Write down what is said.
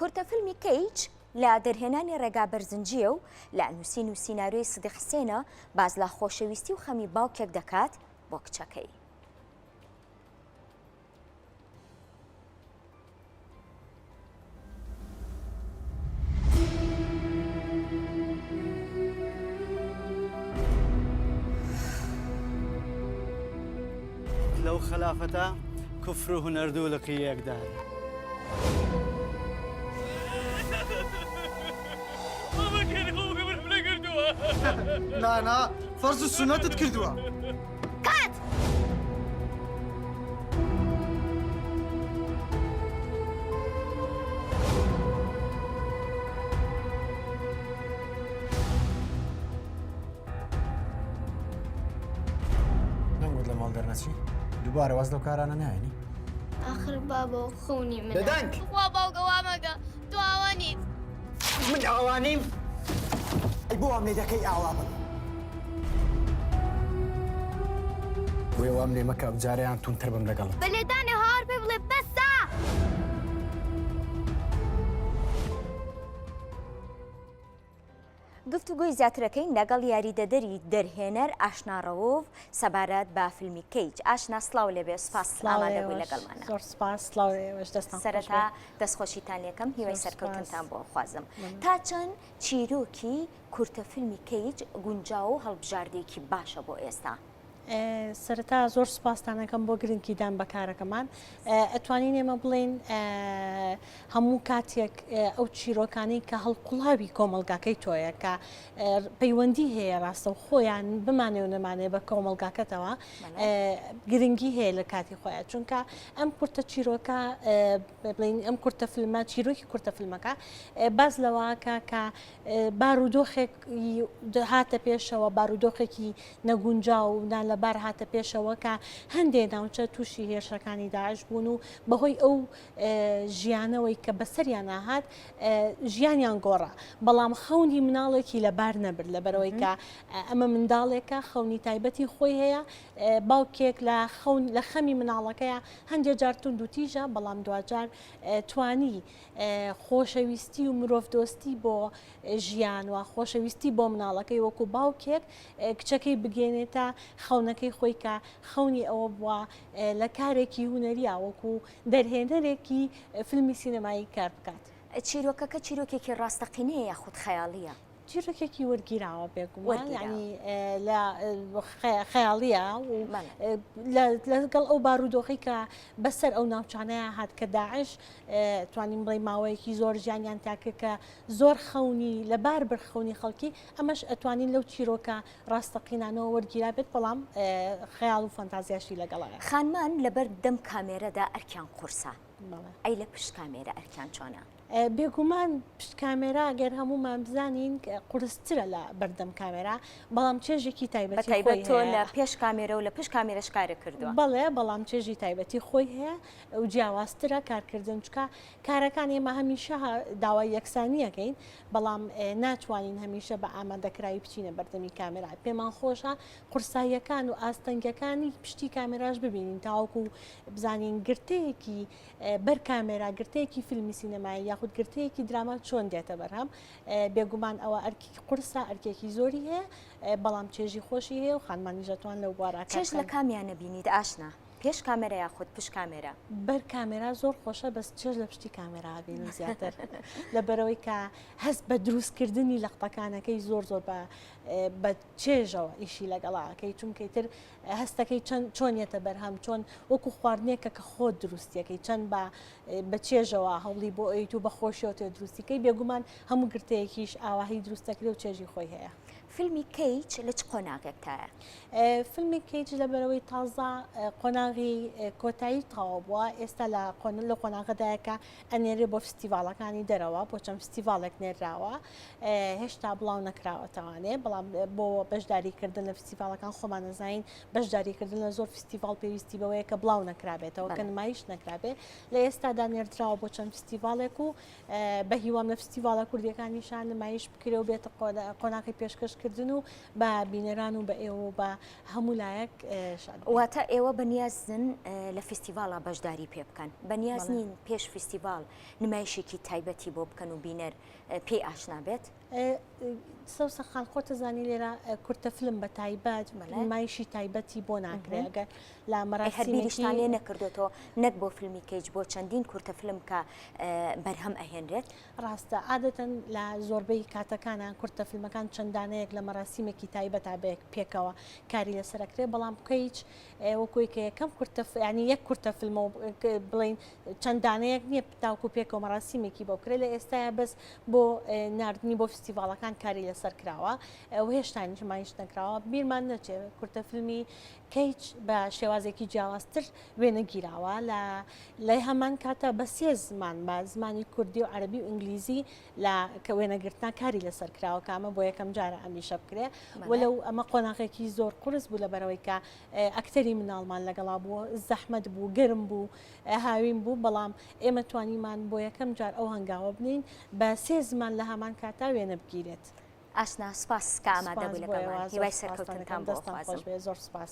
کورتەفیلمی کەیچ لە دەرهێنانی ڕێگا بەرزنجیە و لە نووسین و سیناریۆی سیدیق حسێنە باز لە خۆشەویستی و خەمی باوکێک دەکات بۆ کچەکەی. لەو خەلافەتە کوفر و هونەردوو لە قیەکدار. نا فەرز و سونەتت کردووە. کات! نەمگوت لە ماڵ دەرنەچی؟ دووبارە واز لەو کارانە نایەنی؟ آخر بابا خونی منە. دەدەنگ! وا باوکە وا مەگە، تۆ ئاوا نیت. من ئاوا نیم؟ ئەی بۆ وام لێ دەکەی ئاوا بن. بۆیە وام لێ مەکە ئەوجارەیان تونتر بم لەگەڵت. بەلێدانێ هاوار پێ بڵێ بەسە! گفتوگۆی زیاترەکەی لەگەڵ یاریدەدەری دەرهێنەر ئاشنا ڕەوۆڤ سەبارەت با فیلمی کەیچ. ئاشنا سڵاو لەبێ، سوپاس ئامادە بووی لەگەڵمانە. زۆر سوپاس، سڵاو لێوەش دەستان خۆش بێ. سەرەتا دەستخۆشیتان لێکەم، هیوای سەرکەوتنتان بۆ خوازم. تا چەند چیرۆکی کورتەفیلمی کەیچ گونجاو و هەڵبژاردەیەکی باشە بۆ ئێستا؟ سەرەتا زۆر سوپاسدانەکەم بۆ گرنگیدان بە کارەکەمان. ئەتوانین ئێمە بڵێن هەموو کاتێک ئەو چیرۆکانی کە هەڵقوڵاوی کۆمەلگاکەی تۆیە کە پەیوەندی هەیە ڕاستە و خۆیان بمانێ و نەمانێ بە کۆمەلگاکەتەوە گرنگی هەیە لە کاتی خۆیان، چونکە ئەم کورتە چیرۆکە بڵین ئەم کورتە فیلمە چیرۆکی کورتە فیلمەکە باز لەوەکە کە بارودۆخێک هاتە پێشەوە، بارودۆخێکی نەگونجاو و لەبار هاتە پێشەوە کە هەندێک ناوچە تووشی هێرشەکانی داعش بوون و بەهۆی ئەو ژیانەوەی کە بەسەریان ناهات ژیانیان گۆڕا، بەڵام خەونی مناڵێکی لەبار نەبرد لەبەرەوەی کە ئەمە منداڵێکە خەونی تایبەتی خۆی هەیە، باوکێک لە خەمی مناڵەکەیە هەندێک جار تونند و تیژە، بەڵام دوجار توانی خۆشەویستی و مرۆڤ دۆستی بۆ ژیان و خۆشەویستی بۆ مناڵەکەی وەکو باوکێک کچەکەی بگەێنێتە خەونەکەی خۆی کە خەونی ئەوە بووە لە کارێکی هونەریە وەکو دەرهێنەرێکی فیلمی سینەمایی کار بکات. چیرۆکەکە چیرۆکێکی ڕاستەقینەیە یاخود خەیاڵیە؟ چیرۆکێکی وەرگیراوە بێگومان، ینی لە خەیاڵیە و لەگەڵ ئەو بارودۆخی کە بەسەر ئەو ناوچانەیە هات کە داعش توانین بڵێ ماوەیەکی زۆر ژیانیان تاکە کە زۆر خەونی لەبار بەرخەونی خەڵکی، ئەمەش ئەتوانین لەو چیرۆکە ڕاستەقینانەوە وەرگیرا بێت، بەڵام خەیاڵ و فەنتازیاشی لەگەڵەیە. خانمان لەبەر دەم کامێرەدا ئەرکیان قورسە، ئەی لە پشت کامێرە ئەرکیان چۆنە؟ بێگومان پشت کامێرا گەر هەمومان بزانین قورسترە لە بەردەم کامێرا، بەڵام چێژێکی تایبەتی تۆ لە پێش کامێرە و لە پشت کامێرەش کارە کردووە. بەڵێ، بەڵام چێژی تایبەتی خۆی هەیە و جیاوازترە کارکردن، چکە کارەکان ئێمە هەمیشە داوای یەکسانیەکەین، بەڵام ناتوانین هەمیشە بە ئامادەکراوی بچینە بەردەمی کامێرا. پێمان خۆشە قورساییەکان و ئاستەنگەکانی پشتی کامێراش ببینین تاوەکو بزانین گرتەیەکی بەر کامێرا، گرتەیەکی فیلمی سینەمایی یاخود گرتەیەکی دراما چۆن دێتە بەرهەم. بێگومان ئەوە ئەرکی قورسە، ئەرکێکی زۆری هەیە، بەڵام چێژی خۆشی هەیە و خانمانی ژەتوان لەو بوارەکە. چێژ لە کامیانە بینیت ئاشنا؟ پێش کامێرە یاخود پشت کامێرە؟ بەر کامێرا زۆر خۆشە، بەس چێژ لە پشتی کامێرا بینی زیاتر، لەبەرەوەی کە هەست بە دروستکردنی لەقطەکانەکەی زۆر بە چێژەوە ئیشی لەگەڵاکەی، چونکەی تر هەستەکەی چۆنیێتە بەرهەم، چۆن وەکو خواردنێکە کە خۆت دروستیەکەی چەند بە چێژەوە هەوڵی بۆ ئەیت و بە خۆشیەوە تێ دروستیکەی. بێگومان هەموو گرتەیەکیش ئاواهی دروستەکرێ و چێژی خۆی هەیە. فیلمی کەیچ لە چ قۆناغێکتایە؟ فیلمی کەیچ لەبەرەوەی تازە قۆناغی کۆتایی تەواو بووە، ئێستا لە قۆناغەدایەکە ئەنێرێ بۆ فستیڤالەکانی دەرەوە، بۆ چەند فستیڤالێک نێراوە، هێشتا بڵاو نەکراوەتەوانێ، بەڵام بۆ بەشداریکردن لە فستیڤالەکان خۆمان نەزانین بەشداریکردن لە زۆر فستیڤال پێویستی بەوەیە کە بڵاو نەکرابێتەوە، کە نمایش نەکرابێت. لە ئێستادا نێردراوە بۆ چەند فستیڤالێک و بە هیوام لە فستیڤالە کوردیەکانیشان نمایش بکرێ و بێتە قۆناغی پێشکەش نمایشکردن و بە بینەران و بە ئێوە بە هەموو لایەک شاد واتە ئێوە بەنیازن لە فستیڤالە بەشداری پێ بکەن بەنیاز بەڵێ. نین پێش فستیڤال نمایشێکی تایبەتی بۆ بکەن و بینەر پێی ئاشنا بێت سەوسە خان خۆتە زانی لێرە کورتە فلم بە تایبەت بەڵێ. نمایشی تایبەتی بۆ ناکرێت ئەگەر لە هەربیریشتان لێ مەراسیمێکی نەکردوێتەوە نەک بۆ فیلمی کەیج بۆ چەندین کورتە فلم کە بەرهەم ئەهێنرێت ڕاستە عادەتەن لە زۆربەی کاتەکانان کورتە فیلمەکان چەندانەیەک لە مەراسیمێکی تایبەتا پێکەوە کاری لەسەرکرێ بەڵام کەیج وەکوی کە یەکەم ینی یەک کورتە فیلمە بڵین چەندانەیەک نییە تاوکو پێکەوە مەراسیمێکی بۆ کرێت لە ئێستاە بەس بۆ نردنی بۆ فستیڤالەکان کاری لەسەر کراوە و هێشتانی ژمایش نەکراوە بیرمان نەچێت کورتە فیلمی کەیج بە شێوازێکی جیاوازتر وێنەگیراوە لە هەمان کاتە بە سێ زمان بە زمانی کوردی و عەربی و ئینگلیزی لە کە وێنەگرتنا کاری لەسەر کراوە کامە بۆ یەکەم جارە ئەمیشە بکرێ وەلەو ئەمە قۆناغێکی زۆر قورس بوو لەبەرەوەی کە ئەکتەری مناڵمان لەگەڵا بووە زەحمەت بوو گەرم بوو هاوین بوو بەڵام ئێمە توانیمان بۆ یەکەم جار ئەو هەنگاوە بنین بە سێ زمان لە هەمان کاتا وێنە بگیرێت ئاشنا سپاس کە ئامادە بوو لەگەڵمان هیوای سەرکەوتنتان بۆ خوازم زۆر سپاس